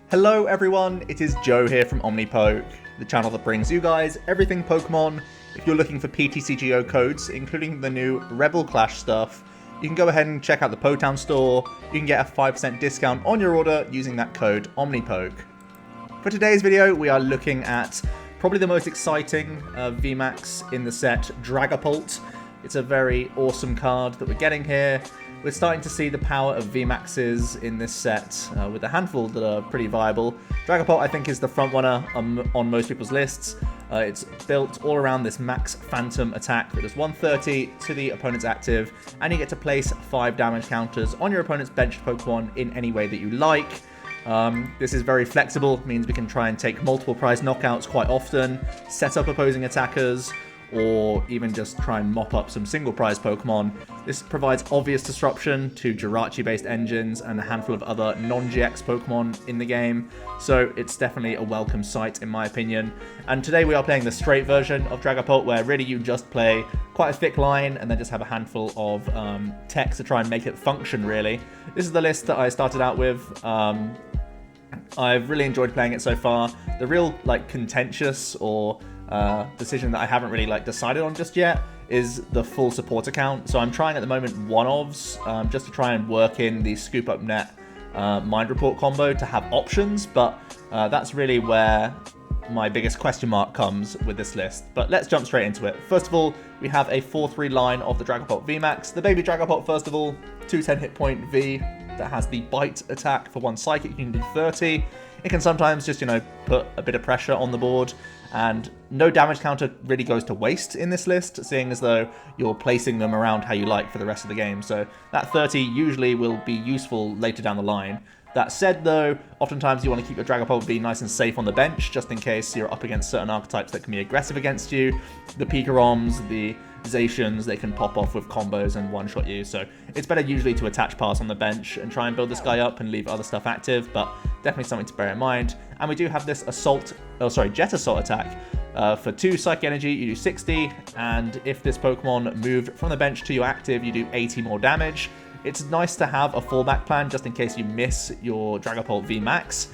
Hello everyone, it is Joe here from OmniPoke, the channel that brings you guys everything Pokemon. If you're looking for PTCGO codes, including the new Rebel Clash stuff, you can go ahead and check out the Potown store. You can get a 5% discount on your order using that code OmniPoke. For today's video, we are looking at probably the most exciting VMAX in the set, Dragapult. It's a very awesome card that we're getting here. We're starting to see the power of VMAXs in this set with a handful that are pretty viable. Dragapult, I think, is the front runner on most people's lists. It's built all around this max phantom attack that does 130 to the opponent's active, and you get to place 5 damage counters on your opponent's benched Pokemon in any way that you like. This is very flexible, means we can try and take multiple prize knockouts quite often, set up opposing attackers, or even just try and mop up some single prize Pokemon. This provides obvious disruption to Jirachi based engines and a handful of other non-GX Pokemon in the game, so it's definitely a welcome sight in my opinion. And today we are playing the straight version of Dragapult, where really you just play quite a thick line and then just have a handful of text to try and make it function really. This is the list that I started out with. I've really enjoyed playing it so far. The real contentious or decision that I haven't really decided on just yet is the full support account. So I'm trying at the moment one-ofs just to try and work in the Scoop Up Net Mind Report combo to have options, but that's really where my biggest question mark comes with this list. But let's jump straight into it. First of all, we have a 4-3 line of the Dragapult VMAX. The baby Dragapult, first of all, 210 hit point V that has the bite attack for 1 psychic. You can do 30. It can sometimes just, put a bit of pressure on the board, and no damage counter really goes to waste in this list, seeing as though you're placing them around how you like for the rest of the game. So that 30 usually will be useful later down the line. That said though, oftentimes you want to keep your Dragapult V nice and safe on the bench, just in case you're up against certain archetypes that can be aggressive against you. The Pikaroms, the Zacians, they can pop off with combos and one-shot you, so it's better usually to attach pass on the bench and try and build this guy up and leave other stuff active, but definitely something to bear in mind. And we do have this Jet Assault attack. For 2 Psychic Energy, you do 60, and if this Pokemon moved from the bench to your active, you do 80 more damage. It's nice to have a fallback plan just in case you miss your Dragapult VMAX,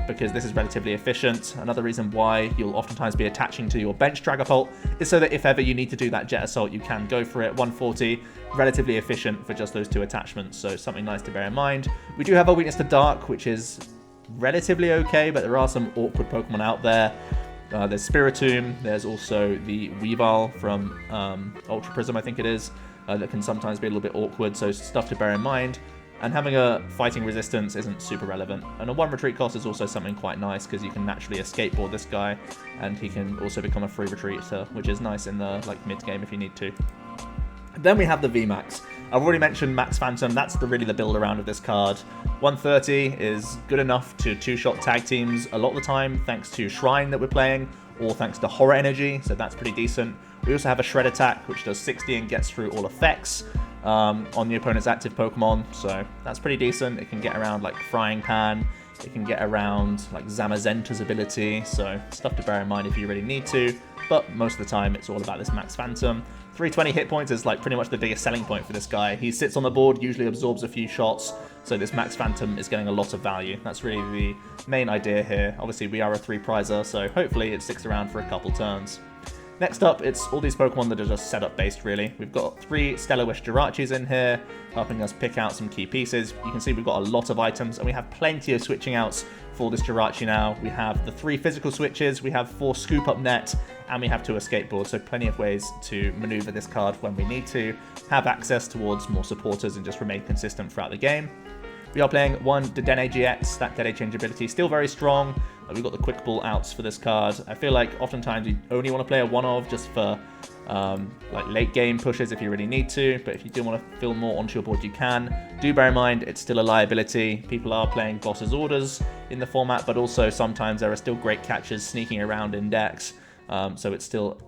because this is relatively efficient. Another reason why you'll oftentimes be attaching to your bench Dragapult is so that if ever you need to do that Jet Assault, you can go for it. 140, relatively efficient for just those 2 attachments, so something nice to bear in mind. We do have a weakness to Dark, which is relatively okay, but there are some awkward Pokemon out there. There's Spiritomb, there's also the Weavile from Ultra Prism, I think it is, that can sometimes be a little bit awkward, so stuff to bear in mind. And having a fighting resistance isn't super relevant. And a 1 retreat cost is also something quite nice, because you can naturally escape board this guy, and he can also become a free retreater, which is nice in the mid-game if you need to. Then we have the VMAX. I've already mentioned Max Phantom, that's really the build around of this card. 130 is good enough to 2-shot tag teams a lot of the time, thanks to Shrine that we're playing, or thanks to Horror Energy, so that's pretty decent. We also have a Shred attack, which does 60 and gets through all effects on the opponent's active Pokemon, so that's pretty decent. It can get around Frying Pan, it can get around Zamazenta's ability, so stuff to bear in mind if you really need to, but most of the time it's all about this Max Phantom. 320 hit points is pretty much the biggest selling point for this guy. He sits on the board, usually absorbs a few shots, so this Max Phantom is getting a lot of value. That's really the main idea here. Obviously we are a 3-prizer, so hopefully it sticks around for a couple turns. Next up, it's all these Pokemon that are just setup based really. We've got 3 Stellar Wish Jirachis in here, helping us pick out some key pieces. You can see we've got a lot of items, and we have plenty of switching outs for this Jirachi now. We have the 3 physical switches, we have 4 Scoop Up Net, and we have 2 Escape Boards, so plenty of ways to maneuver this card when we need to, have access towards more supporters, and just remain consistent throughout the game. We are playing 1 Dedenne-GX, that Dedenne change ability, still very strong. We've got the quick ball outs for this card. I feel like oftentimes you only want to play a 1-of just for late game pushes if you really need to, but if you do want to fill more onto your board, you can. Do bear in mind it's still a liability. People are playing Boss's Orders in the format, but also sometimes there are still great catches sneaking around in decks, so it's still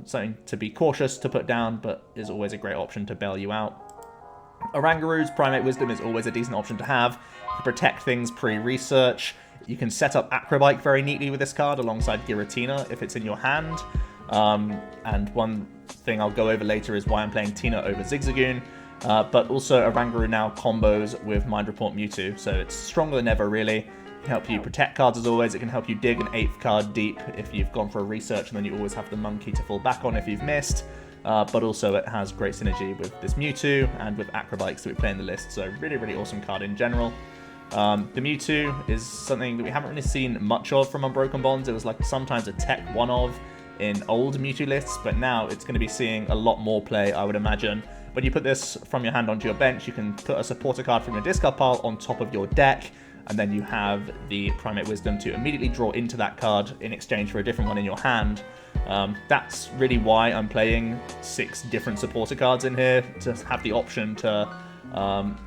something to be cautious to put down, but is always a great option to bail you out. Oranguru's Primate Wisdom is always a decent option to have to protect things pre-research. You can set up Acrobike very neatly with this card alongside Giratina if it's in your hand. And one thing I'll go over later is why I'm playing Tina over Zigzagoon. But also Oranguru now combos with Mind Report Mewtwo, so it's stronger than ever really. help you protect cards as always. It can help you dig an 8th card deep if you've gone for a research, and then you always have the monkey to fall back on if you've missed. But also it has great synergy with this Mewtwo and with Acrobikes that we play in the list, so really, really awesome card in general. The Mewtwo is something that we haven't really seen much of from Unbroken Bonds. It was like sometimes a tech one of in old Mewtwo lists, but now it's going to be seeing a lot more play, I would imagine. When you put this from your hand onto your bench, you can put a supporter card from your discard pile on top of your deck, and then you have the Primate Wisdom to immediately draw into that card in exchange for a different one in your hand. That's really why I'm playing 6 different supporter cards in here, to have the option to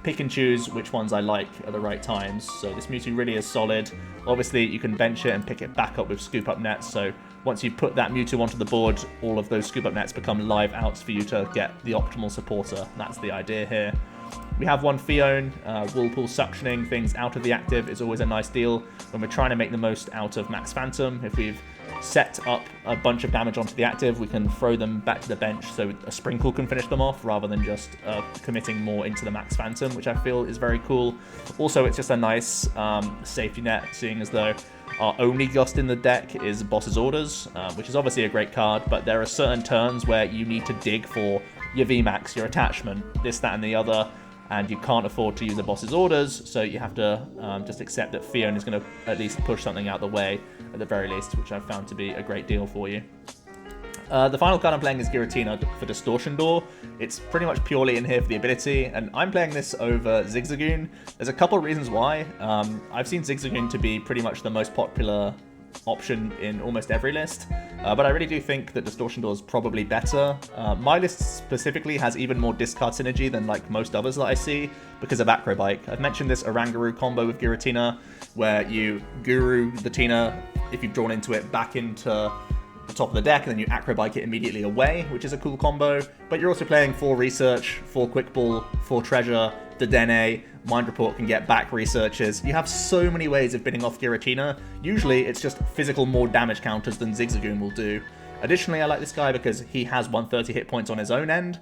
pick and choose which ones I like at the right times. So this Mewtwo really is solid. Obviously you can bench it and pick it back up with Scoop Up Nets, so once you put that Mewtwo onto the board, all of those Scoop Up Nets become live outs for you to get the optimal supporter. That's the idea here. We have one Phione. Whirlpool suctioning things out of the active is always a nice deal when we're trying to make the most out of Max Phantom. If we've set up a bunch of damage onto the active, we can throw them back to the bench so a Sprinkle can finish them off rather than just committing more into the Max Phantom, which I feel is very cool. Also, it's just a nice safety net, seeing as though our only Gust in the deck is Boss's Orders, which is obviously a great card, but there are certain turns where you need to dig for your VMAX, your attachment, this, that, and the other, and you can't afford to use a Boss's Orders, so you have to just accept that Phione is going to at least push something out the way, at the very least, which I've found to be a great deal for you. The final card I'm playing is Giratina for Distortion Door. It's pretty much purely in here for the ability, and I'm playing this over Zigzagoon. There's a couple of reasons why. I've seen Zigzagoon to be pretty much the most popular option in almost every list, but I really do think that Distortion Door is probably better. My list specifically has even more discard synergy than like most others that I see because of Acrobike. I've mentioned this Oranguru combo with Giratina, where you Guru the Tina, if you've drawn into it, back into the top of the deck, and then you Acrobike it immediately away, which is a cool combo. But you're also playing 4 Research, 4 Quick Ball, 4 Treasure, Dedenne, Mind Report can get back researches. You have so many ways of bidding off Giratina. Usually it's just physical more damage counters than Zigzagoon will do. Additionally, I like this guy because he has 130 hit points on his own end.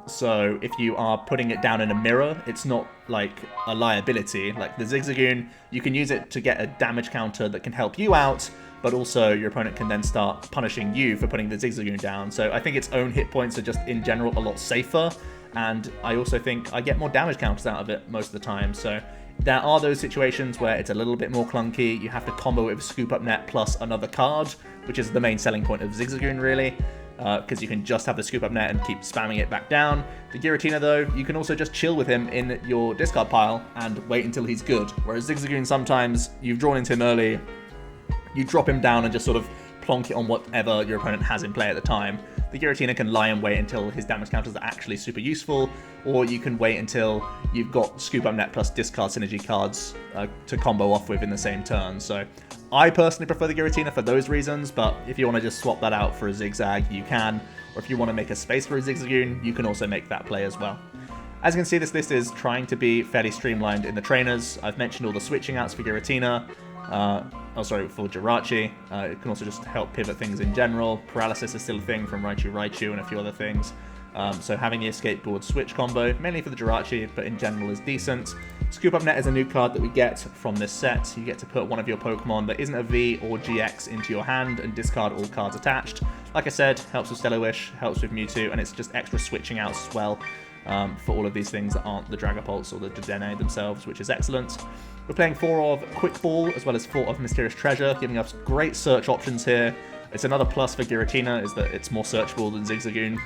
So if you are putting it down in a mirror, it's not like a liability. Like the Zigzagoon, you can use it to get a damage counter that can help you out, but also your opponent can then start punishing you for putting the Zigzagoon down. So I think its own hit points are just in general a lot safer, and I also think I get more damage counters out of it most of the time. So there are those situations where it's a little bit more clunky. You have to combo it with Scoop Up Net plus another card, which is the main selling point of Zigzagoon really, because you can just have the Scoop Up Net and keep spamming it back down. The Giratina though, you can also just chill with him in your discard pile and wait until he's good, whereas Zigzagoon sometimes you've drawn into him early, you drop him down and just sort of plonk it on whatever your opponent has in play at the time. The Giratina can lie and wait until his damage counters are actually super useful, or you can wait until you've got Scoop Up Net plus discard synergy cards to combo off with in the same turn. So I personally prefer the Giratina for those reasons, but if you want to just swap that out for a Zigzag, you can. Or if you want to make a space for a Zigzagoon, you can also make that play as well. As you can see, this list is trying to be fairly streamlined in the trainers. I've mentioned all the switching outs for Giratina. For Jirachi. It can also just help pivot things in general. Paralysis is still a thing from Raichu and a few other things. So having the Escape Board switch combo, mainly for the Jirachi, but in general is decent. Scoop Up Net is a new card that we get from this set. You get to put one of your Pokemon that isn't a V or GX into your hand and discard all cards attached. Like I said, helps with Stellar Wish, helps with Mewtwo, and it's just extra switching outs as well for all of these things that aren't the Dragapults or the Dedenne themselves, which is excellent. We're playing 4 of Quick Ball as well as 4 of Mysterious Treasure, giving us great search options here. It's another plus for Giratina is that it's more searchable than Zigzagoon,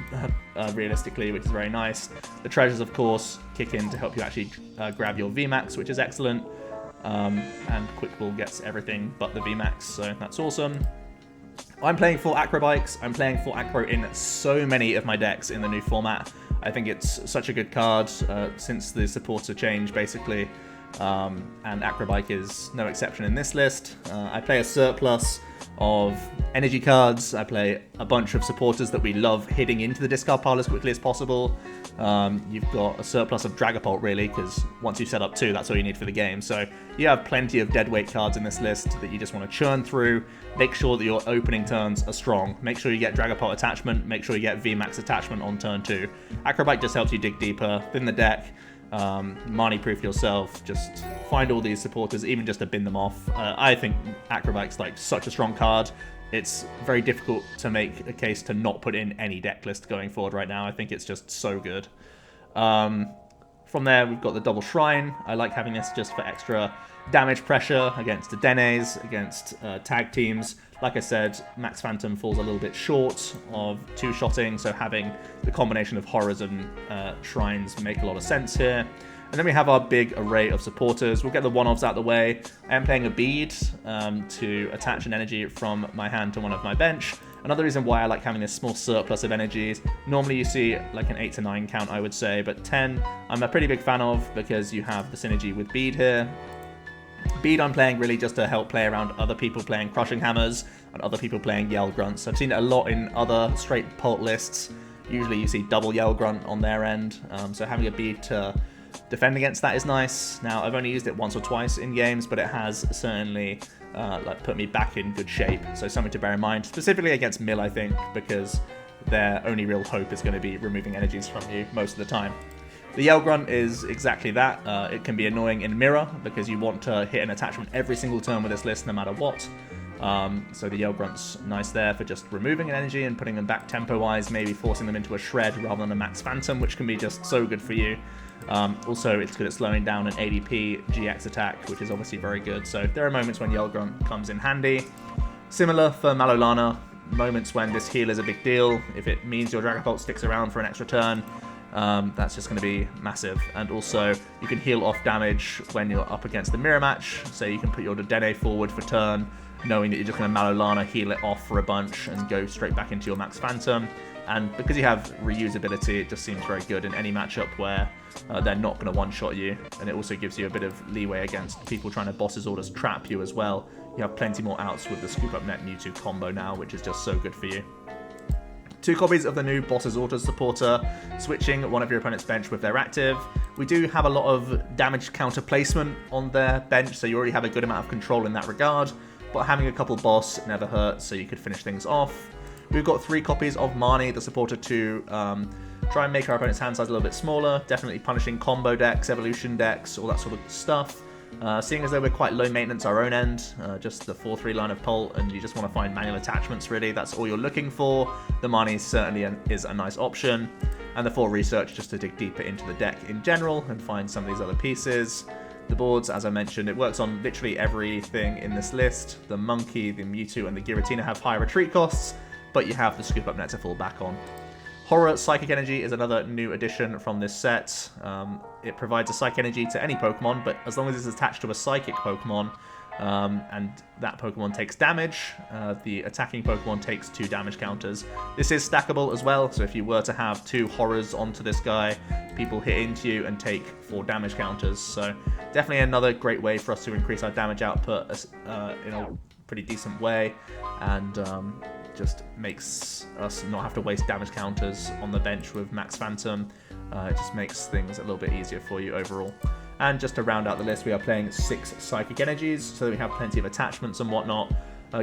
realistically, which is very nice. The treasures, of course, kick in to help you actually grab your VMAX, which is excellent. And Quick Ball gets everything but the VMAX, so that's awesome. I'm playing 4 Acrobikes. I'm playing 4 Acro in so many of my decks in the new format. I think it's such a good card since the supporter change, basically. And Acrobike is no exception in this list. I play a surplus of energy cards. I play a bunch of supporters that we love hitting into the discard pile as quickly as possible. You've got a surplus of Dragapult, really, because once you set up 2, that's all you need for the game. So you have plenty of deadweight cards in this list that you just want to churn through. Make sure that your opening turns are strong. Make sure you get Dragapult attachment. Make sure you get VMAX attachment on turn 2. Acrobike just helps you dig deeper, thin the deck. Marnie proof yourself, just find all these supporters, even just to bin them off. I think Acrobike's like such a strong card. It's very difficult to make a case to not put in any deck list going forward right now. I think it's just so good. From there, we've got the double Shrine. I like having this just for extra damage pressure against Dedennes, against tag teams. Like I said, Max Phantom falls a little bit short of two-shotting, so having the combination of horrors and shrines make a lot of sense here. And then we have our big array of supporters. We'll get the one-offs out the way. I am playing a Bede to attach an energy from my hand to one of my bench. Another reason why I like having this small surplus of energies. Normally you see like an 8 to 9 count, I would say, but 10 I'm a pretty big fan of because you have the synergy with Bede here. Bede I'm playing really just to help play around other people playing Crushing Hammers and other people playing Yell Grunts. I've seen it a lot in other Straight Pult lists. Usually you see double Yell Grunt on their end, so having a Bede to defend against that is nice. Now, I've only used it once or twice in games, but it has certainly like put me back in good shape, so something to bear in mind, specifically against Mill, I think, because their only real hope is going to be removing energies from you most of the time. The Yell Grunt is exactly that. It can be annoying in Mirror because you want to hit an attachment every single turn with this list no matter what. So the Yell Grunt's nice there for just removing an energy and putting them back tempo-wise, maybe forcing them into a Shred rather than a Max Phantom, which can be just so good for you. Also, it's good at slowing down an ADP GX attack, which is obviously very good. So there are moments when Yell Grunt comes in handy. Similar for Mallow Lana, moments when this heal is a big deal. If it means your Dragapult sticks around for an extra turn, that's just going to be massive. And also, you can heal off damage when you're up against the mirror match. So you can put your Dedenne forward for turn, knowing that you're just going to Mallow Lana, heal it off for a bunch, and go straight back into your Max Phantom. And because you have reusability, it just seems very good in any matchup where they're not going to one-shot you. And it also gives you a bit of leeway against people trying to Boss's Orders trap you as well. You have plenty more outs with the Scoop Up Net Mewtwo combo now, which is just so good for you. 2 copies of the new Boss's Orders supporter, switching one of your opponent's bench with their active. We do have a lot of damage counter placement on their bench, so you already have a good amount of control in that regard. But having a couple boss never hurts, so you could finish things off. We've got 3 copies of Marnie, the supporter, to try and make our opponent's hand size a little bit smaller, definitely punishing combo decks, evolution decks, all that sort of stuff. Seeing as though we're quite low maintenance our own end, just the 4-3 line of Pult, and you just want to find manual attachments really, that's all you're looking for, the Marnie certainly is a nice option. And the 4 research just to dig deeper into the deck in general and find some of these other pieces. The boards, as I mentioned, it works on literally everything in this list. The Monkey, the Mewtwo, and the Giratina have high retreat costs, but you have the Scoop Up Net to fall back on. Horror Psychic Energy is another new addition from this set. It provides a Psychic Energy to any Pokemon, but as long as it's attached to a Psychic Pokemon, and that Pokemon takes damage, the attacking Pokemon takes 2 damage counters. This is stackable as well, so if you were to have 2 Horrors onto this guy, people hit into you and take 4 damage counters. So definitely another great way for us to increase our damage output in a pretty decent way, and just makes us not have to waste damage counters on the bench with Max Phantom. It just makes things a little bit easier for you overall. And just to round out the list, we are playing 6 Psychic Energies, so we have plenty of attachments and whatnot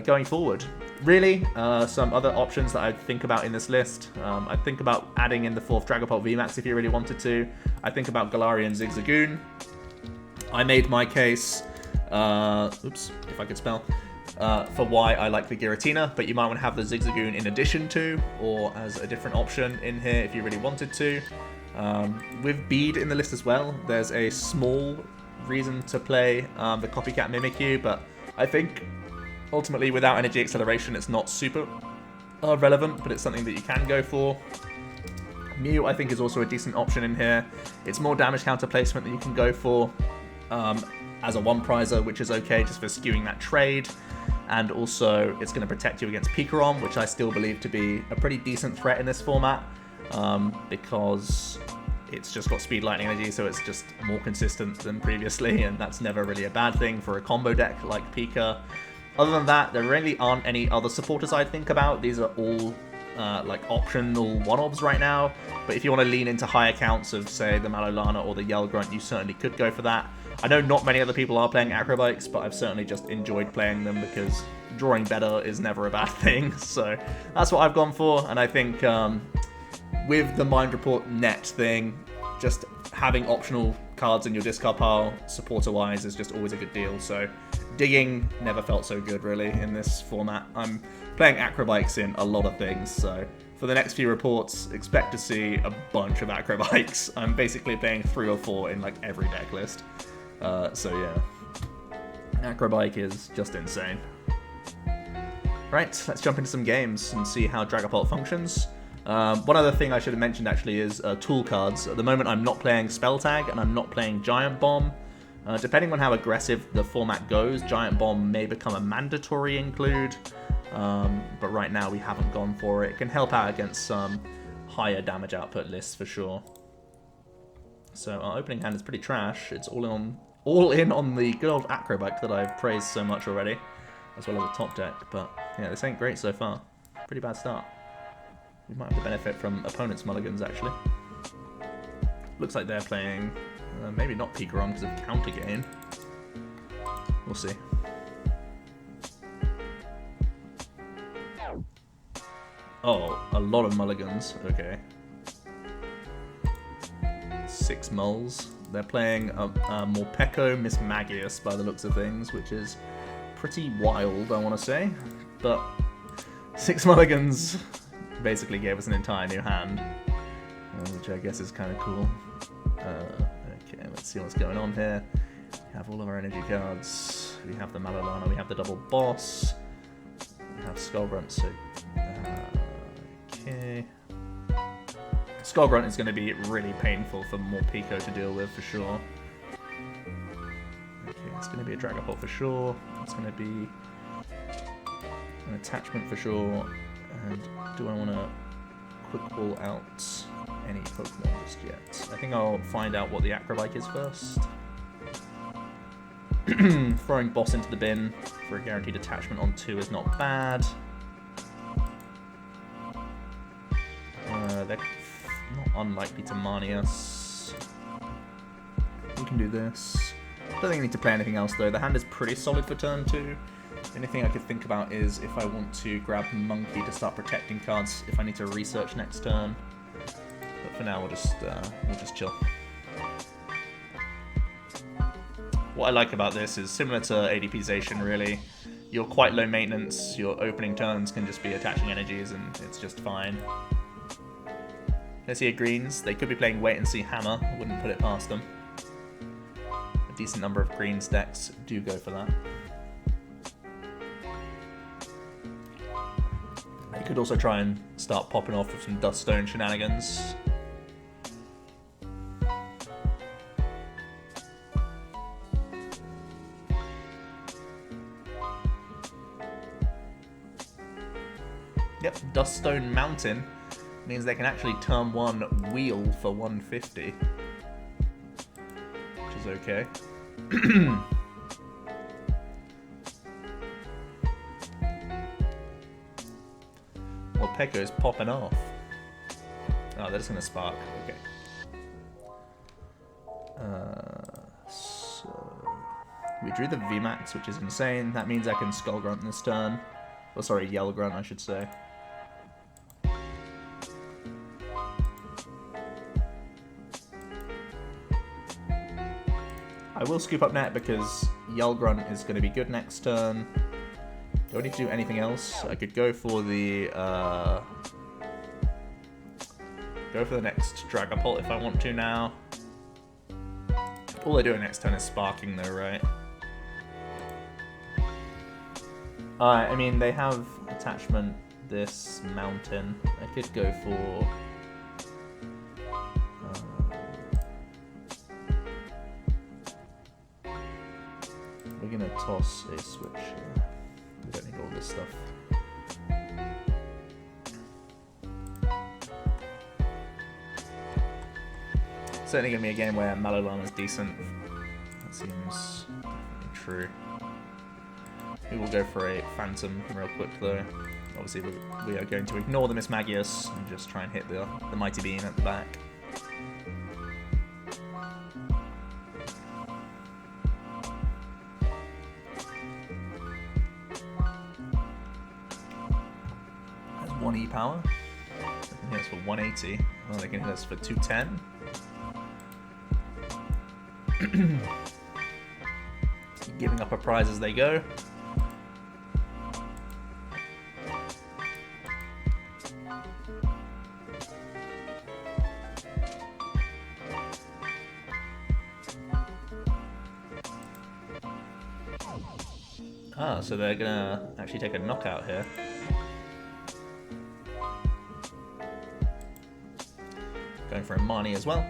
going forward. Really, some other options that I'd think about in this list. I'd think about adding in the 4th Dragapult VMAX if you really wanted to. I think about Galarian Zigzagoon. I made my case, oops, if I could spell, for why I like the Giratina, but you might want to have the Zigzagoon in addition to, or as a different option in here if you really wanted to. With Bede in the list as well, there's a small reason to play the Copycat Mimikyu, but I think ultimately without energy acceleration it's not super relevant, but it's something that you can go for. Mew I think is also a decent option in here. It's more damage counter placement that you can go for as a one-prizer, which is okay just for skewing that trade. And also, it's going to protect you against Pikarom, which I still believe to be a pretty decent threat in this format, because it's just got Speed Lightning Energy, so it's just more consistent than previously, and that's never really a bad thing for a combo deck like Pika. Other than that, there really aren't any other supporters I'd think about. These are all like optional one-offs right now, but if you want to lean into high accounts of, say, the Mallow Lana or the Yell Grunt, you certainly could go for that. I know not many other people are playing Acrobikes, but I've certainly just enjoyed playing them because drawing better is never a bad thing. So that's what I've gone for, and I think with the Mind Report net thing, just having optional cards in your discard pile, supporter-wise, is just always a good deal. So digging never felt so good, really, in this format. I'm playing acrobikes in a lot of things, so for the next few reports, expect to see a bunch of acrobikes. I'm basically playing 3 or 4 in like every deck list. So yeah, acrobike is just insane. Right, let's jump into some games and see how Dragapult functions. One other thing I should have mentioned actually is tool cards. At the moment I'm not playing Spell Tag and I'm not playing Giant Bomb. Depending on how aggressive the format goes, Giant Bomb may become a mandatory include. But right now we haven't gone for it. It can help out against some higher damage output lists for sure. So our opening hand is pretty trash. It's all in on the good old acrobike that I've praised so much already, as well as a top deck. But yeah, this ain't great so far. Pretty bad start. We might have to benefit from opponents' mulligans actually. Looks like they're playing maybe not Pikarom because of counter gain. We'll see. Oh, a lot of mulligans. Okay. 6 mulls. They're playing Morpeko Mismagius by the looks of things, which is pretty wild, I want to say. But 6 mulligans basically gave us an entire new hand, which I guess is kind of cool. Okay, let's see what's going on here. We have all of our energy cards. We have the Mallow Lana, we have the double boss. We have Skull Grunt, so... okay. Skull Grunt is going to be really painful for Morpeko to deal with, for sure. Okay, it's going to be a Dragapult for sure. It's going to be an attachment for sure. And do I want to quick pull out any Pokemon just yet? I think I'll find out what the acrobike is first. Throwing boss into the bin for a guaranteed attachment on 2 is not bad. They're not unlikely to Marnie us. We can do this. Don't think I need to play anything else though. The hand is pretty solid for turn 2. The only thing I could think about is if I want to grab Monkey to start protecting cards if I need to research next turn. But for now we'll just chill. What I like about this is similar to ADPization really. You're quite low maintenance, your opening turns can just be attaching energies and it's just fine. Let's see greens. They could be playing Wait and See Hammer. I wouldn't put it past them. A decent number of greens decks do go for that. You could also try and start popping off with some Duststone shenanigans. Yep, Duststone Mountain means they can actually turn 1 wheel for 150. Which is okay. Morpeko's popping off. Oh, they're just gonna spark. Okay. So we drew the VMAX, which is insane. That means I can Skull Grunt this turn. Oh, sorry, Yell Grunt, I should say. I will Scoop Up Net because Yell Grunt is going to be good next turn. Do I need to do anything else? I could go for the next Dragapult if I want to now. All they're doing next turn is sparking though, right? I mean, they have attachment this mountain. I could go for... we're going to toss a switch here. We don't need all this stuff. Certainly going to be a game where Mallow Lana is decent. That seems definitely true. We will go for a Phantom real quick though. Obviously we are going to ignore the Mismagius and just try and hit the Mighty Beam at the back. That's 1 E-Power. They can hit us for 180. Oh, they can hit us for 210. Giving up a prize as they go. Ah, so they're gonna actually take a knockout here. Going for a Marnie as well.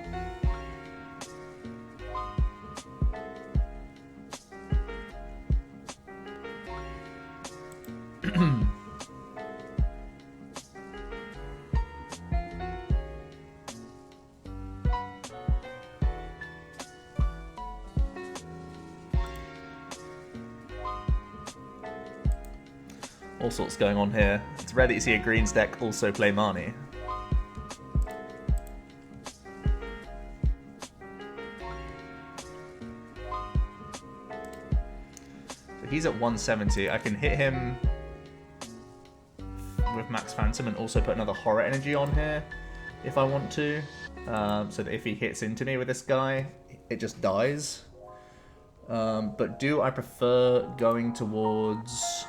All sorts going on here. It's rare that you see a greens deck also play Marnie. So he's at 170. I can hit him with Max Phantom and also put another Horror Energy on here if I want to. So that if he hits into me with this guy, it just dies. But do I prefer going towards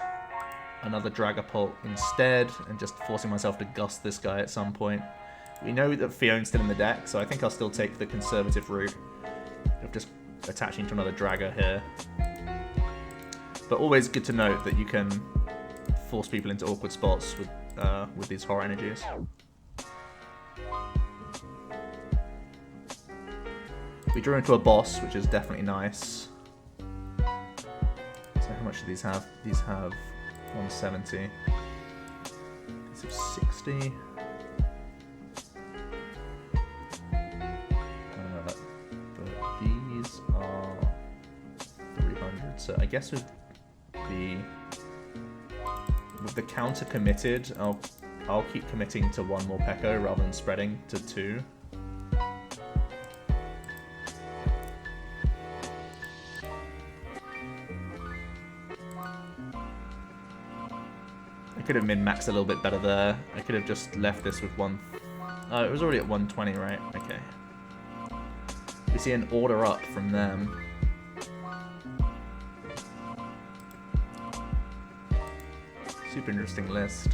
another Dragapult instead and just forcing myself to gust this guy at some point? We know that Phione's still in the deck, so I think I'll still take the conservative route of just attaching to another Draga here. But always good to note that you can force people into awkward spots with these Horror Energies. We drew into a boss, which is definitely nice. So how much do these have? These have 170. These have 60. But these are 300. So I guess with the counter committed, I'll keep committing to one more Peko rather than spreading to two. I could have min-maxed a little bit better there. I could have just left this with one... Oh, it was already at 120, right? Okay. We see an order up from them. Super interesting list.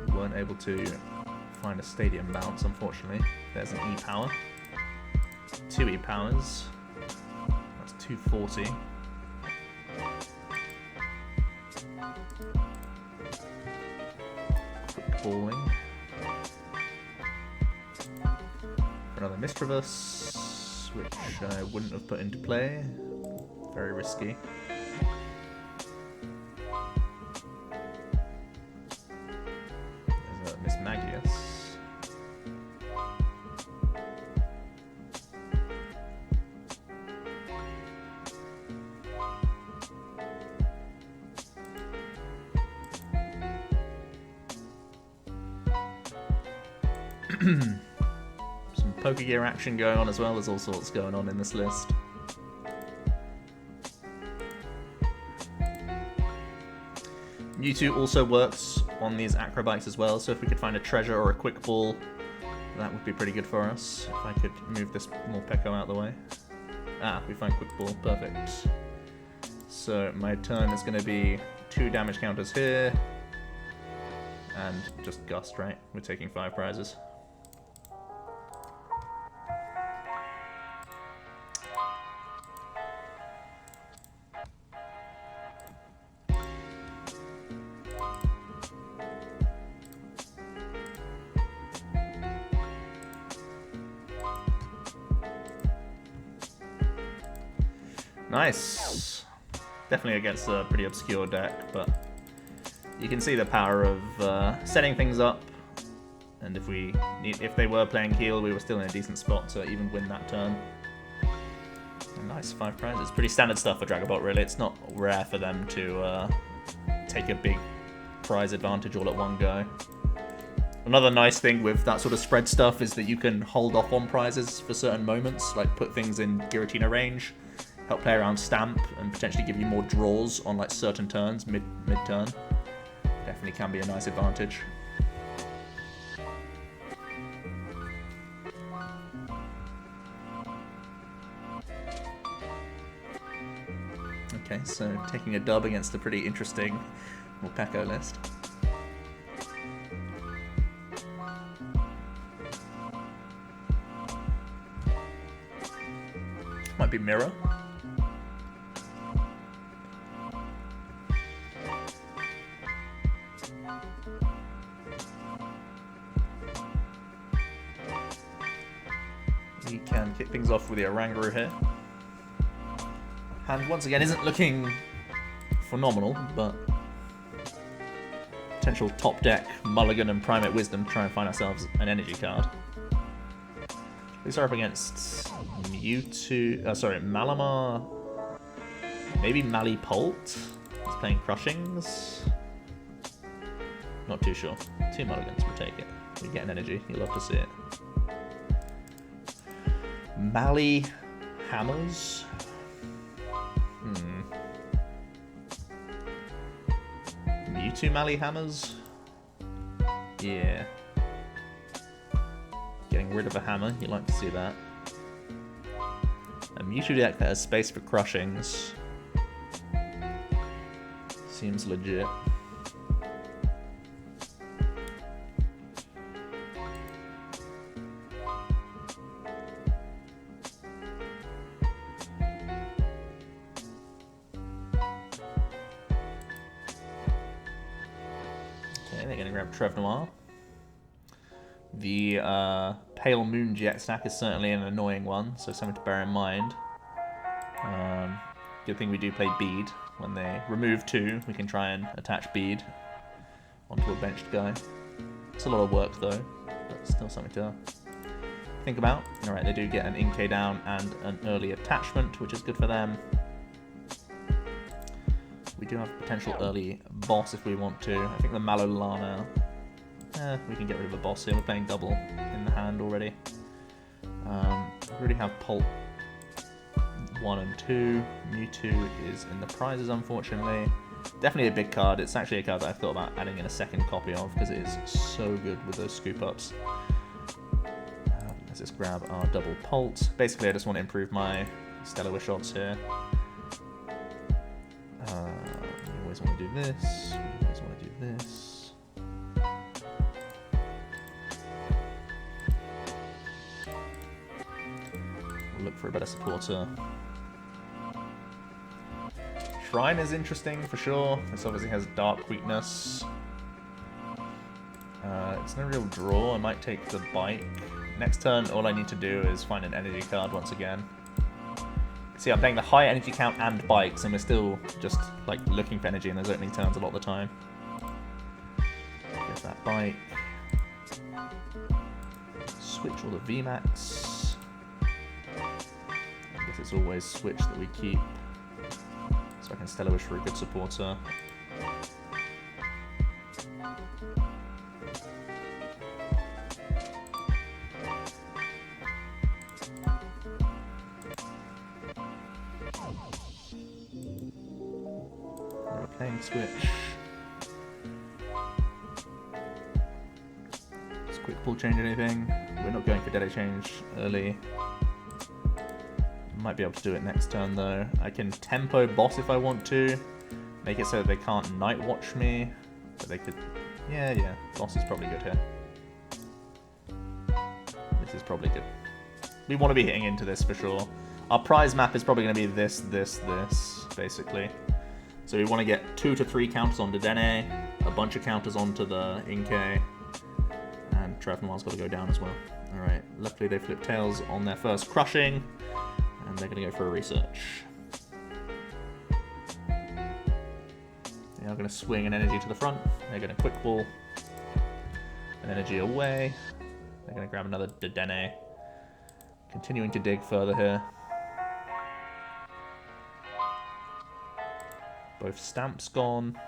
We weren't able to find a stadium bounce, unfortunately. There's an E-power. 2 E-powers. 240. Quick balling. For another Mischievous, which I wouldn't have put into play. Very risky. There's a Miss Magius. Some Pokegear action going on as well. There's all sorts going on in this list. Mewtwo also works on these Acrobikes as well, so if we could find a treasure or a quick ball, that would be pretty good for us. If I could move this Morpeko out of the way. Ah, we find quick ball. Perfect. So my turn is going to be 2 damage counters here. And just Gust, right? We're taking 5 prizes. Nice. Definitely against a pretty obscure deck, but you can see the power of setting things up. And if they were playing heal, we were still in a decent spot to even win that turn. And nice, 5 prizes. Pretty standard stuff for Dragapult, really. It's not rare for them to take a big prize advantage all at one go. Another nice thing with that sort of spread stuff is that you can hold off on prizes for certain moments, like put things in Giratina range, help play around Stamp, and potentially give you more draws on like certain turns, mid-turn. Definitely can be a nice advantage. Okay, so taking a dub against a pretty interesting Morpeko list. Might be Mirror. We can kick things off with the Oranguru here. Hand once again isn't looking phenomenal, but potential top deck Mulligan and Primate Wisdom to try and find ourselves an energy card. These are up against Mewtwo, sorry, Malamar, maybe Malipult. He's playing Crushings. Not too sure. 2 Mulligans, we'll take it. We get an energy, you'll love to see it. Mally Hammers. Mewtwo Mally Hammers? Yeah. Getting rid of a hammer, you like to see that. A Mewtwo deck that has space for Crushings. Seems legit. Okay, they're going to grab Trevnoir. The Pale Moon GX stack is certainly an annoying one, so something to bear in mind. Good thing we do play Bede. When they remove 2, we can try and attach Bede onto a benched guy. It's a lot of work though, but still something to think about. Alright, they do get an Inkay down and an early attachment, which is good for them. We do have potential early boss if we want to. I think the Mallow Lana, we can get rid of a boss here. We're playing double in the hand already. We already have Pult 1 and 2. Mewtwo is in the prizes, unfortunately. Definitely a big card. It's actually a card that I've thought about adding in a second copy of because it is so good with those scoop ups. Let's just grab our double Pult. Basically, I just want to improve my Stellar Wish odds here. We always want to do this. We always want to do this. We'll look for a better supporter. Shrine is interesting for sure. This obviously has dark weakness. It's no real draw. I might take the bike. Next turn, all I need to do is find an energy card once again. See, I'm playing the high energy count and bikes, and we're still just like looking for energy in those opening turns a lot of the time. Get that bike. Switch all the VMAX. I guess it's always switch that we keep. So I can Stellar Wish for a good supporter. We're playing switch. Just quick pull change anything. We're not going for Dedenne change early. Might be able to do it next turn though. I can tempo boss if I want to. Make it so that they can't night watch me. But they could... Yeah. Boss is probably good here. This is probably good. We want to be hitting into this for sure. Our prize map is probably going to be this, basically. So we want to get 2 to 3 counters on Dedenne, a bunch of counters onto the Inkay, and Trevnoir's got to go down as well. Alright, luckily they flip tails on their first Crushing. And they're going to go for a research. They are going to swing an energy to the front. They're going to quick ball an energy away. They're going to grab another Dedenne. Continuing to dig further here. Both Stamps gone.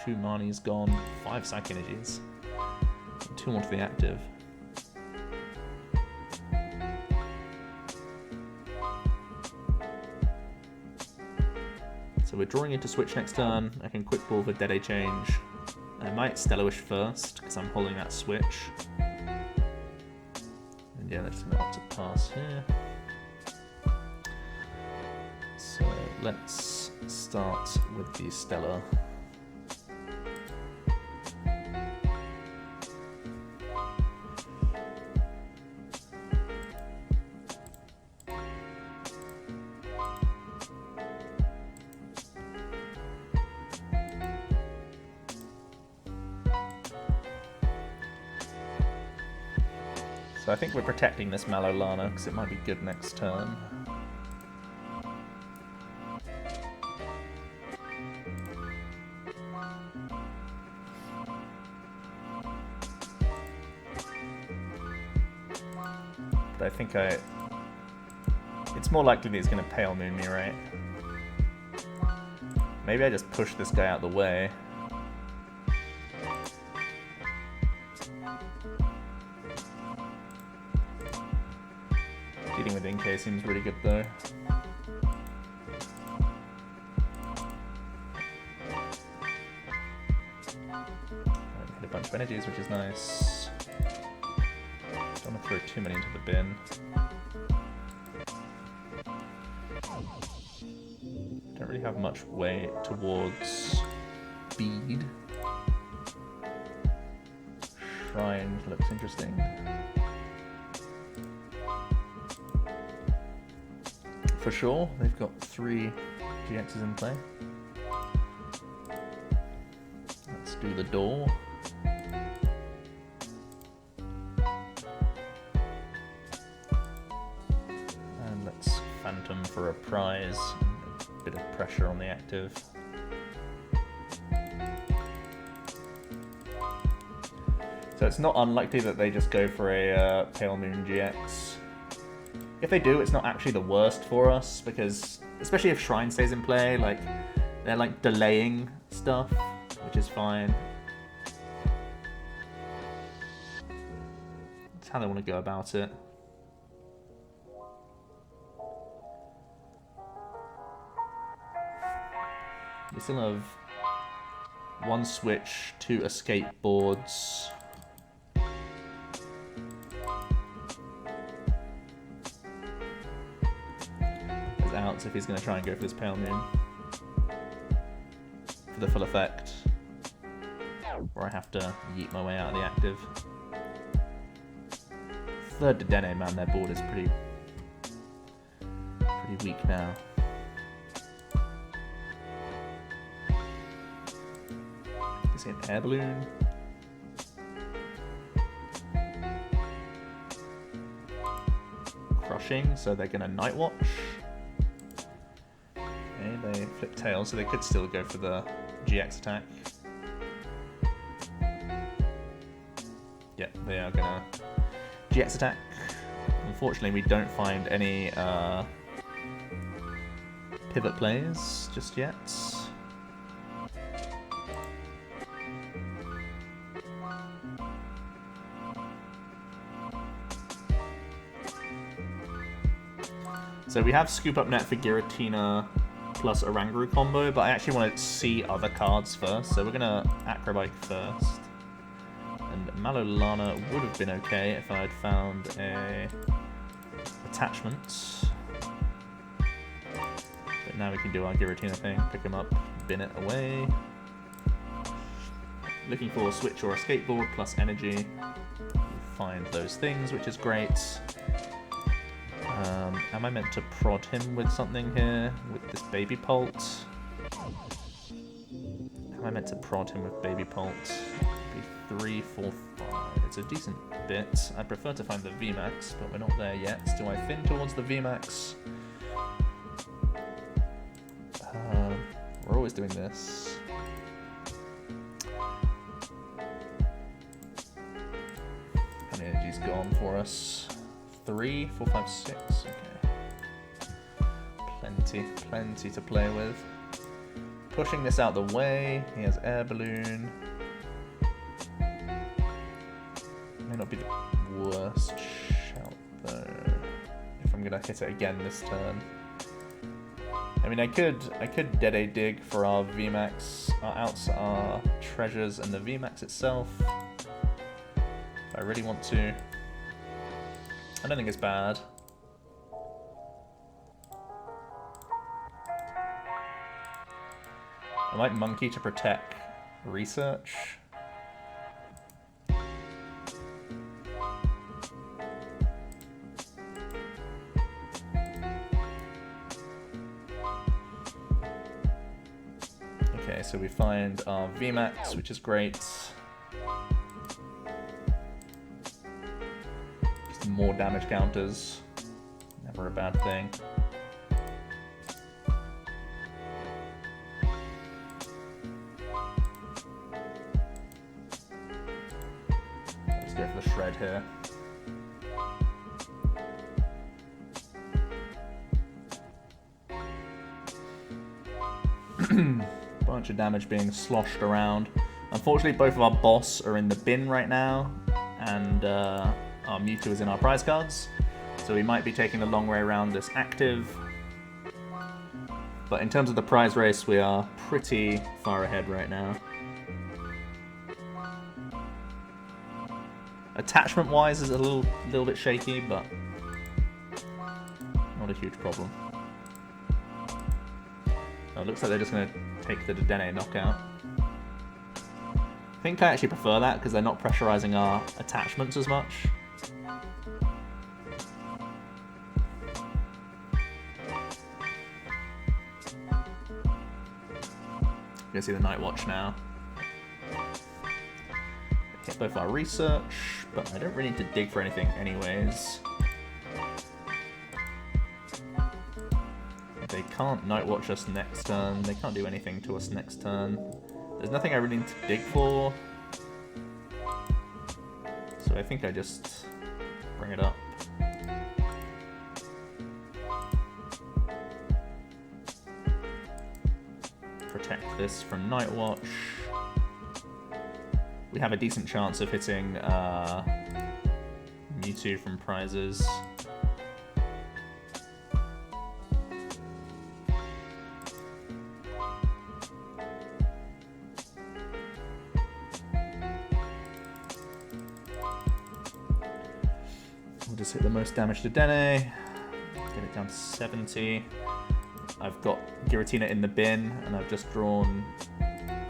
2 Marnies gone. 5 Psych Energies. And 2 onto the active. So we're drawing into switch next turn. I can quick ball for Dedenne change. I might Stellar Wish first because I'm holding that switch. And yeah, they're just going to opt to pass here. So let's start with the Stellar. So I think we're protecting this Mallow Lana because it might be good next turn. But I think it's more likely that he's going to Pale Moon me, right? Maybe I just push this guy out of the way. Dealing with Inkay seems really good though. Hit a bunch of energies, which is nice. Don't want to throw too many into the bin. Don't really have much way towards Bede. Shrine looks interesting. For sure, they've got 3 GXs in play. Let's do the door. And let's Phantom for a prize. A bit of pressure on the active. So it's not unlikely that they just go for a Pale Moon GX. If they do, it's not actually the worst for us, because especially if Shrine stays in play, like they're like delaying stuff, which is fine. That's how they want to go about it. We still have 1 switch, 2 escape boards. Outs if he's going to try and go for this Pale Moon for the full effect, or I have to yeet my way out of the active. 3rd Dedenne, man, their board is pretty weak now. Is it an air balloon? Crushing, so they're going to Night Watch. They flip tail, so they could still go for the GX attack. Yep, they are gonna GX attack. Unfortunately, we don't find any pivot plays just yet. So we have Scoop Up Net for Giratina plus Oranguru combo, but I actually want to see other cards first, so we're going to Acrobike first. And Mallow Lana would have been okay if I had found a attachment. But now we can do our Giratina thing, pick him up, bin it away. Looking for switch or escape board plus energy. Find those things, which is great. Am I meant to prod him with something here? With this Baby Pult? Am I meant to prod him with Baby Pult? Be 3, 4, 5. It's a decent bit. I prefer to find the VMAX, but we're not there yet. Do I fin towards the VMAX? We're always doing this. How many energy's gone for us? 3, 4, 5, 6. Okay. Plenty to play with. Pushing this out the way. He has Air Balloon. May not be the worst shout though. If I'm gonna hit it again this turn. I mean, I could Dedenne dig for our VMAX, our outs, our treasures, and the VMAX itself. If I really want to. I don't think it's bad. I might Monkey to protect Research. Okay, so we find our VMAX, which is great. Just more damage counters. Never a bad thing. Let's go for the Shred here. Bunch of damage being sloshed around. Unfortunately, both of our boss are in the bin right now, and our Mewtwo is in our prize cards, so we might be taking the long way around this active. But in terms of the prize race, we are pretty far ahead right now. Attachment-wise is a little bit shaky, but not a huge problem. Oh, it looks like they're just going to take the Dedenne knockout. I think I actually prefer that because they're not pressurizing our attachments as much. You're gonna see the Night Watch now. Hit both our Research, but I don't really need to dig for anything anyways. They can't Night Watch us next turn. They can't do anything to us next turn. There's nothing I really need to dig for. So I think I just bring it up. Protect this from Night Watch. We have a decent chance of hitting Mewtwo from prizes. Just hit the most damage to Dedenne, get it down to 70. I've got Giratina in the bin, and I've just drawn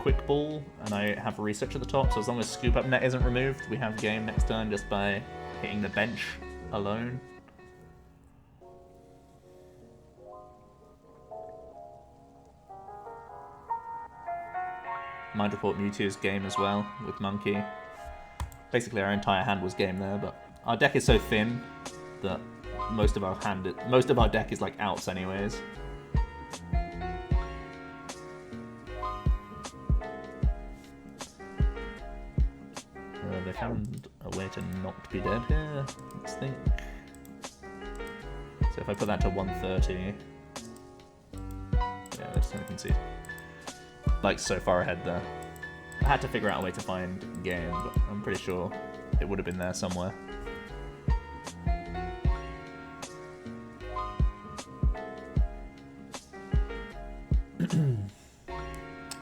Quick Ball, and I have Research at the top, so as long as Scoop Up Net isn't removed, we have game next turn just by hitting the bench alone. Mind Report Mewtwo's game as well, with Monkey. Basically our entire hand was game there, but our deck is so thin that most of our deck is like outs anyways. They found a way to not be dead here. Let's think. So if I put that to 130, yeah, that's something we can see. Like so far ahead there. I had to figure out a way to find game, but I'm pretty sure it would have been there somewhere.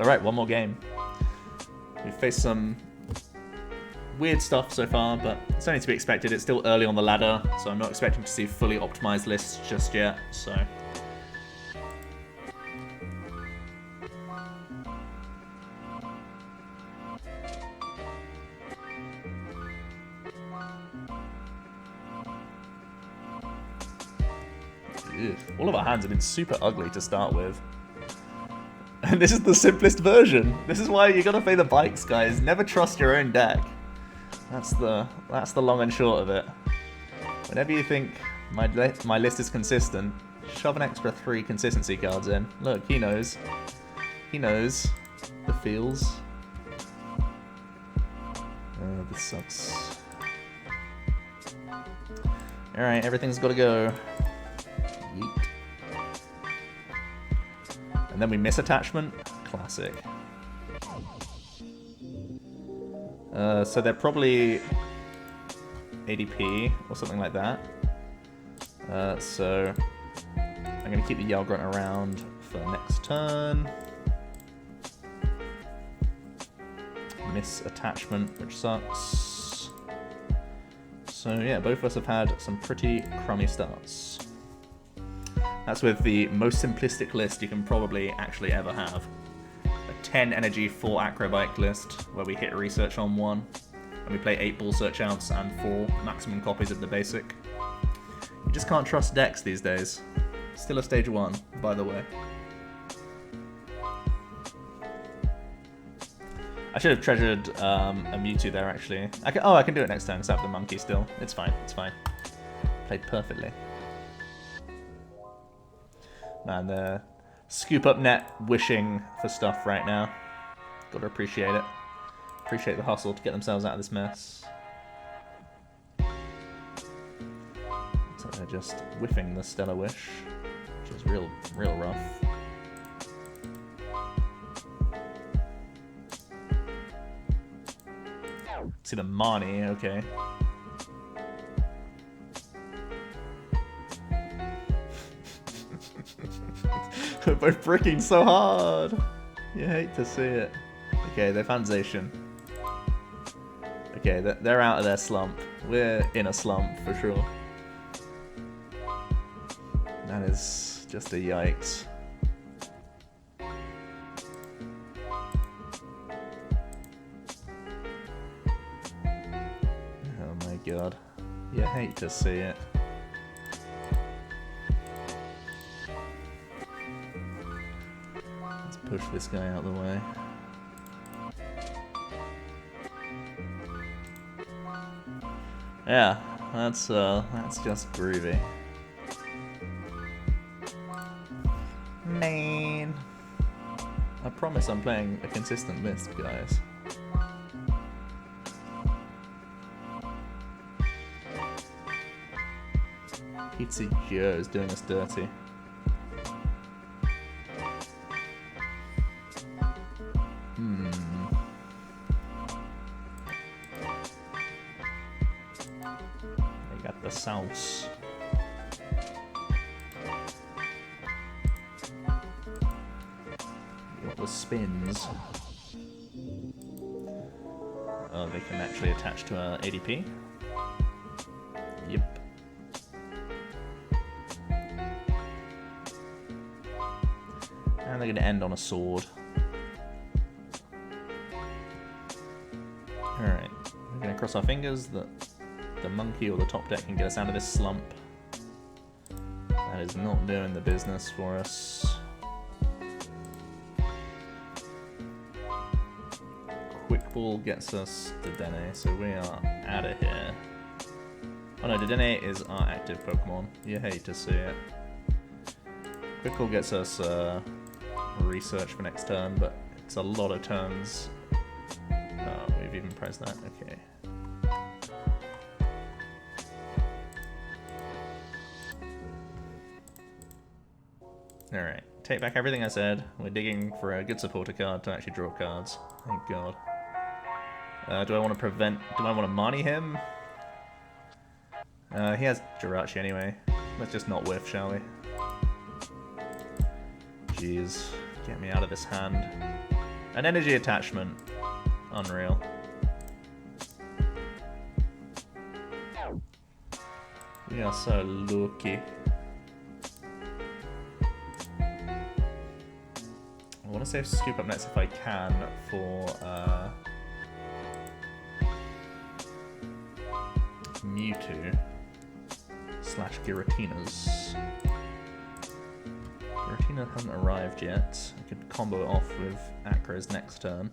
Alright, one more game. We've faced some weird stuff so far, but it's only to be expected. It's still early on the ladder, so I'm not expecting to see fully optimized lists just yet, so... Ew. All of our hands have been super ugly to start with. And this is the simplest version. This is why you gotta play the bikes, guys. Never trust your own deck. That's the long and short of it. Whenever you think my list is consistent, shove an extra 3 consistency cards in. Look, he knows. He knows the feels. Oh, this sucks. Alright, everything's gotta go. Yeet. And then we miss attachment. Classic. So they're probably ADP or something like that. So I'm going to keep the Yell Grunt around for next turn. Miss attachment, which sucks. So yeah, both of us have had some pretty crummy starts. That's with the most simplistic list you can probably actually ever have. a 10 energy 4 acrobike list where we hit research on 1. And we play 8 ball search outs and 4 maximum copies of the basic. You just can't trust decks these days. Still a stage 1, by the way. I should have treasured a Mewtwo there, actually. I can do it next time because I have the monkey still. It's fine, it's fine. Played perfectly. Man, the Scoop Up Net wishing for stuff right now. Gotta appreciate it. Appreciate the hustle to get themselves out of this mess. So they're just whiffing the Stellar Wish, which is real rough. See the Marnie, okay. We're both bricking so hard. You hate to see it. Okay, they found Zacian. Okay, they're out of their slump. We're in a slump for sure. That is just a yikes. Oh my god. You hate to see it. Let's push this guy out of the way. Yeah, that's just groovy. Man. I promise I'm playing a consistent list, guys. TCG is doing us dirty. They got the sauce. Got the spins. Oh, they can actually attach to our ADP. Yep. And they're going to end on a sword. Alright, we're going to cross our fingers that the monkey or the top deck can get us out of this slump. That is not doing the business for us. Quick Ball gets us Dedenne, so we are out of here. Oh no, Dedenne is our active Pokemon. You hate to see it. Quick Ball gets us research for next turn, but it's a lot of turns. Oh, we've even pressed that. Okay. Alright, take back everything I said. We're digging for a good supporter card to actually draw cards. Thank God. Do I want to Marnie him? He has Jirachi anyway. Let's just not whiff, shall we? Jeez, get me out of this hand. An energy attachment. Unreal. We are so lucky. I want to save Scoop Up Nets if I can for Mewtwo / Giratina's. Giratina hasn't arrived yet. I could combo it off with Acro's next turn.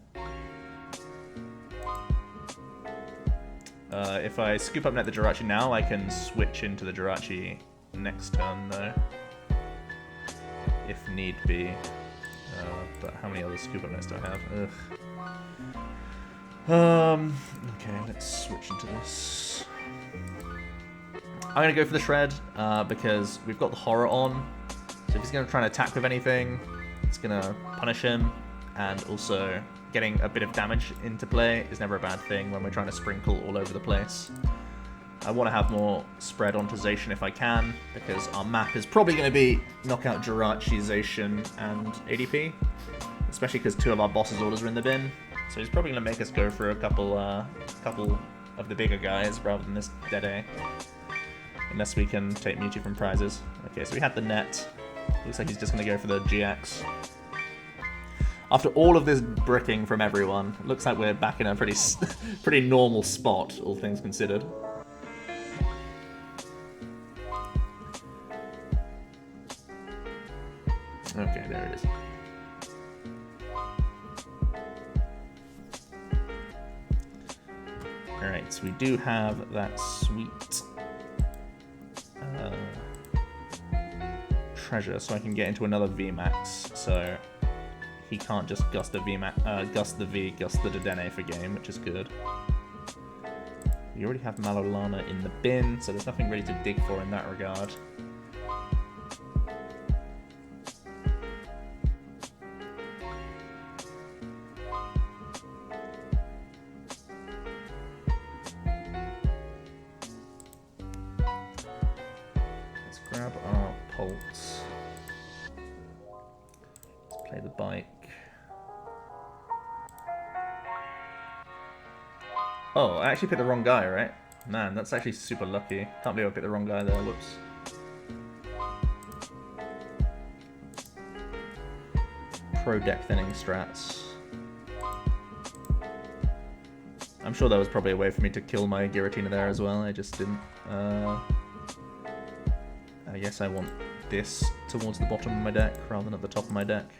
If I Scoop Up Net the Jirachi now, I can switch into the Jirachi next turn though. If need be. But how many other Scoop Up Nets do I have? Ugh. Okay, let's switch into this. I'm going to go for the Shred, because we've got the Horror on. So if he's going to try and attack with anything, it's going to punish him. And also, getting a bit of damage into play is never a bad thing when we're trying to sprinkle all over the place. I want to have more spread onto Zacian if I can, because our map is probably going to be Knockout Jirachi, Zacian, and ADP. Especially because 2 of our boss's orders are in the bin. So he's probably going to make us go for a couple of the bigger guys rather than this Dedenne. Unless we can take Mewtwo from prizes. Okay, so we had the net. Looks like he's just going to go for the GX. After all of this bricking from everyone, it looks like we're back in a pretty normal spot, all things considered. Okay, there it is. Alright, so we do have that sweet treasure, so I can get into another VMAX, so he can't just gust the gust the Dedenne for game, which is good. We already have Mallow Lana in the bin, so there's nothing really to dig for in that regard. Let's grab our Pulse. Let's play the bike. Oh, I actually picked the wrong guy, right? Man, that's actually super lucky. Can't believe I picked the wrong guy there, whoops. Pro deck thinning strats. I'm sure that was probably a way for me to kill my Giratina there as well, I just didn't. I guess I want this towards the bottom of my deck rather than at the top of my deck.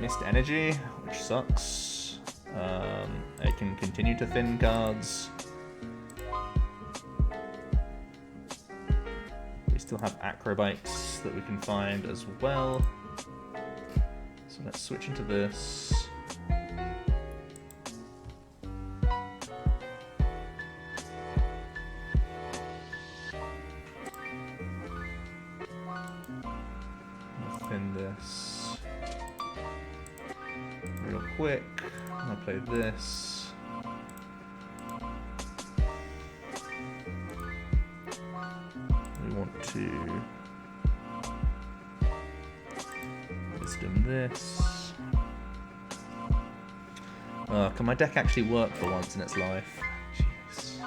Missed energy, which sucks. I can continue to thin cards. We still have acrobikes that we can find as well. So let's switch into this. I'll thin this. Real quick, I'm gonna play this. We want to wisdom this. Can my deck actually work for once in its life? Jeez.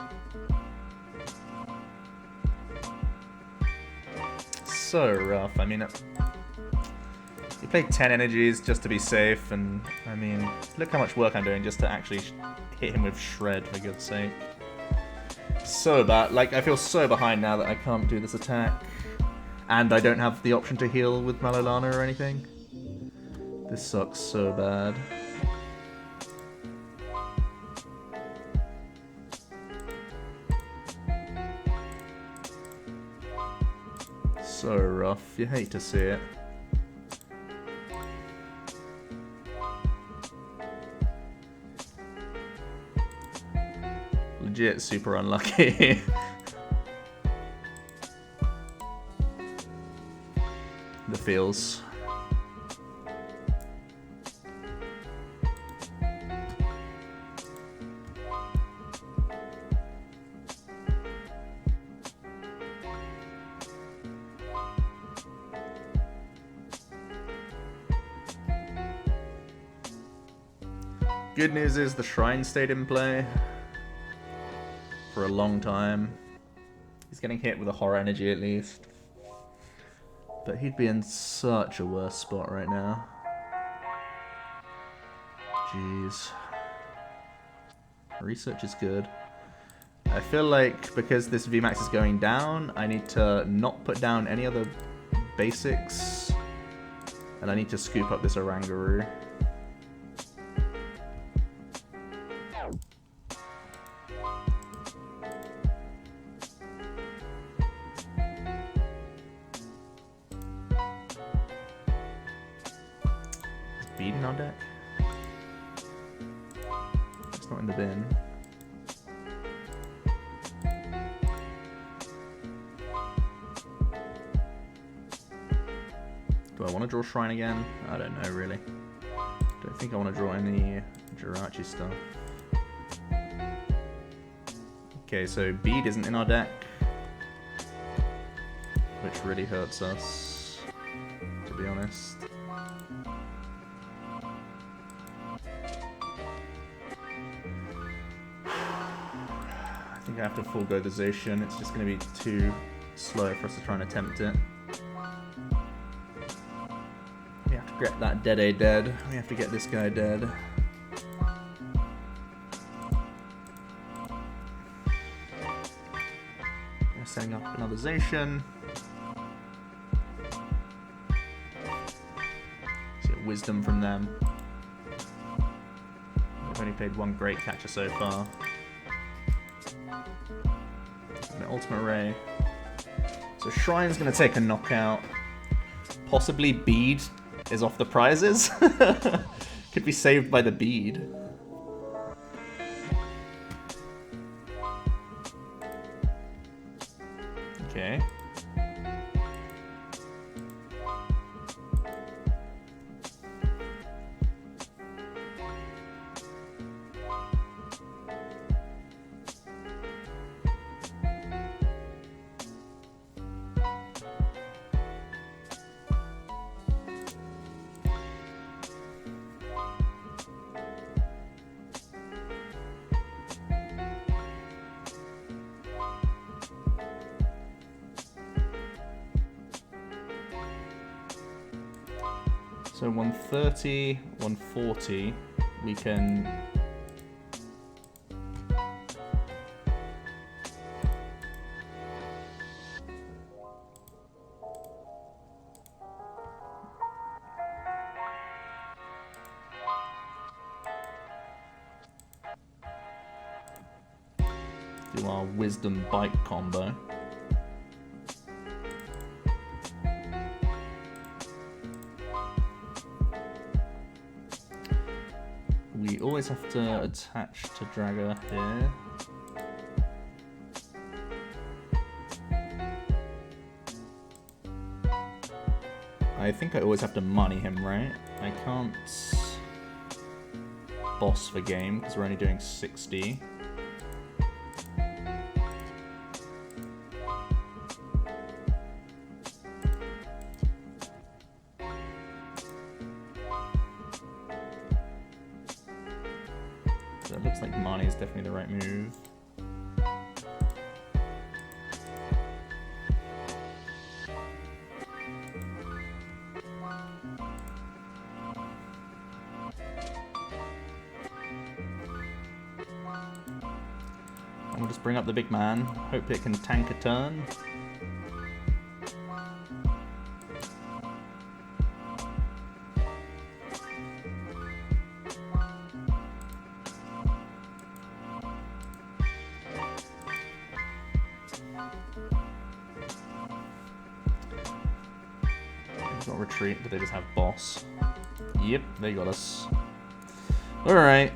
So rough. I mean, he played 10 energies just to be safe, and I mean, look how much work I'm doing just to actually hit him with Shred, for God's sake. So bad. Like, I feel so behind now that I can't do this attack. And I don't have the option to heal with Mallow Lana or anything. This sucks so bad. So rough. You hate to see it. Legit super unlucky. The feels. Good news is the Shrine stayed in play for a long time. He's getting hit with a horror energy at least. But he'd be in such a worse spot right now. Jeez. Research is good. I feel like because this VMAX is going down, I need to not put down any other basics. And I need to scoop up this Oranguru. Bede in our deck? It's not in the bin. Do I want to draw Shrine again? I don't know, really. Don't think I want to draw any Jirachi stuff. Okay, so Bede isn't in our deck, which really hurts us, to be honest. I think I have to forego the Zacian. It's just going to be too slow for us to try and attempt it. We have to get that Dedenne dead. We have to get this guy dead. We're setting up another Zacian. Get wisdom from them. We've only played one great catcher so far. An ultimate ray. So Shrine's gonna take a knockout. Possibly Bede is off the prizes. Could be saved by the Bede. Okay. So 130, 140, we can... do our Wisdom Bite combo. We always have to attach to Draga here. I think I always have to money him, right? I can't boss for game because we're only doing 60. So it looks like Marnie is definitely the right move. And we'll just bring up the big man, hope it can tank a turn. Got retreat, but they just have boss. Yep, they got us. Alright,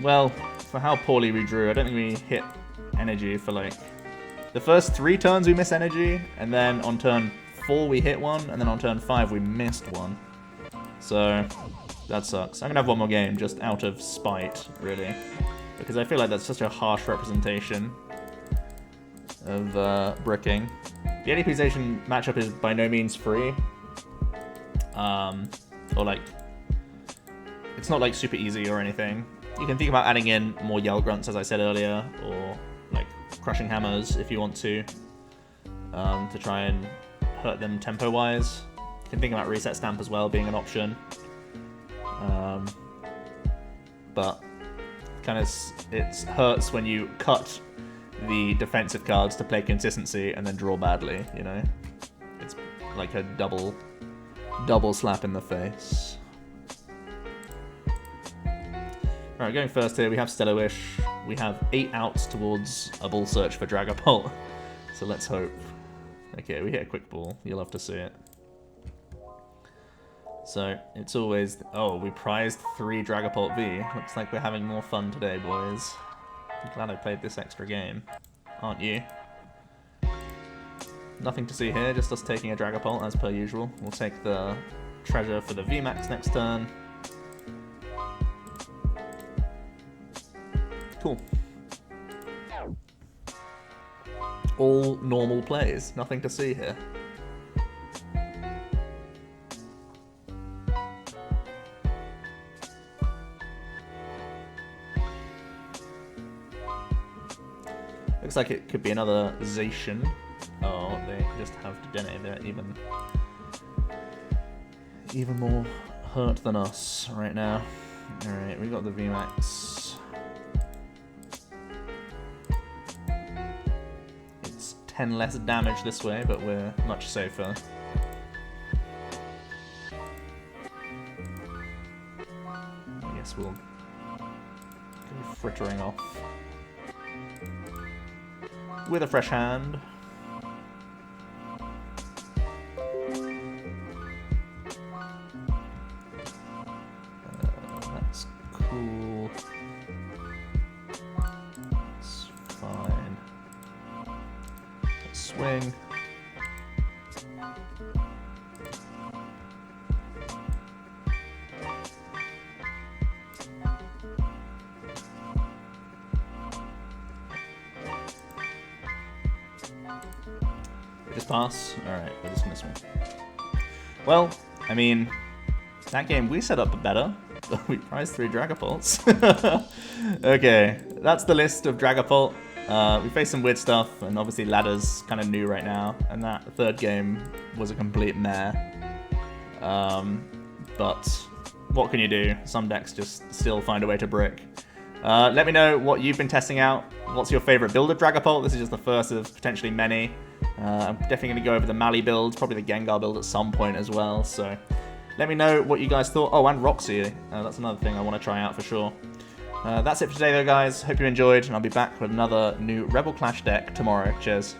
well, for how poorly we drew, I don't think we hit energy for like... The first 3 turns we missed energy, and then on turn 4 we hit one, and then on turn 5 we missed one. So, that sucks. I'm gonna have one more game, just out of spite, really. Because I feel like that's such a harsh representation of bricking. The ADP Zacian matchup is by no means free. Or like, it's not like super easy or anything. You can think about adding in more Yell Grunts, as I said earlier, or like Crushing Hammers if you want to try and hurt them tempo-wise. You can think about Reset Stamp as well being an option. But kind of it hurts when you cut the defensive cards to play consistency and then draw badly, you know? It's like a double slap in the face. Alright, going first here, we have Stellar Wish. We have 8 outs towards a ball search for Dragapult. So let's hope. Okay, we hit a quick ball. You'll have to see it. So, it's always... Oh, we prized 3 Dragapult V. Looks like we're having more fun today, boys. I'm glad I played this extra game. Aren't you? Nothing to see here, just us taking a Dragapult as per usual. We'll take the treasure for the VMAX next turn. Cool. All normal plays, nothing to see here. Looks like it could be another Zacian. Oh, they just have Dedenne. They're even more hurt than us right now. Alright, we got the VMAX. It's 10 less damage this way, but we're much safer. I guess we'll go frittering off with a fresh hand. That's cool. It's fine. Let's swing. Just pass? Alright, we're just gonna swing. Well, I mean, that game we set up better. We prized 3 Dragapults. Okay, that's the list of Dragapult. We faced some weird stuff, and obviously ladder's kind of new right now, and that third game was a complete meh. But what can you do? Some decks just still find a way to brick. Let me know what you've been testing out. What's your favorite build of Dragapult? This is just the first of potentially many. I'm definitely going to go over the Mally build, probably the Gengar build at some point as well. So let me know what you guys thought. Oh, and Roxy. That's another thing I want to try out for sure. That's it for today though, guys. Hope you enjoyed, and I'll be back with another new Rebel Clash deck tomorrow. Cheers.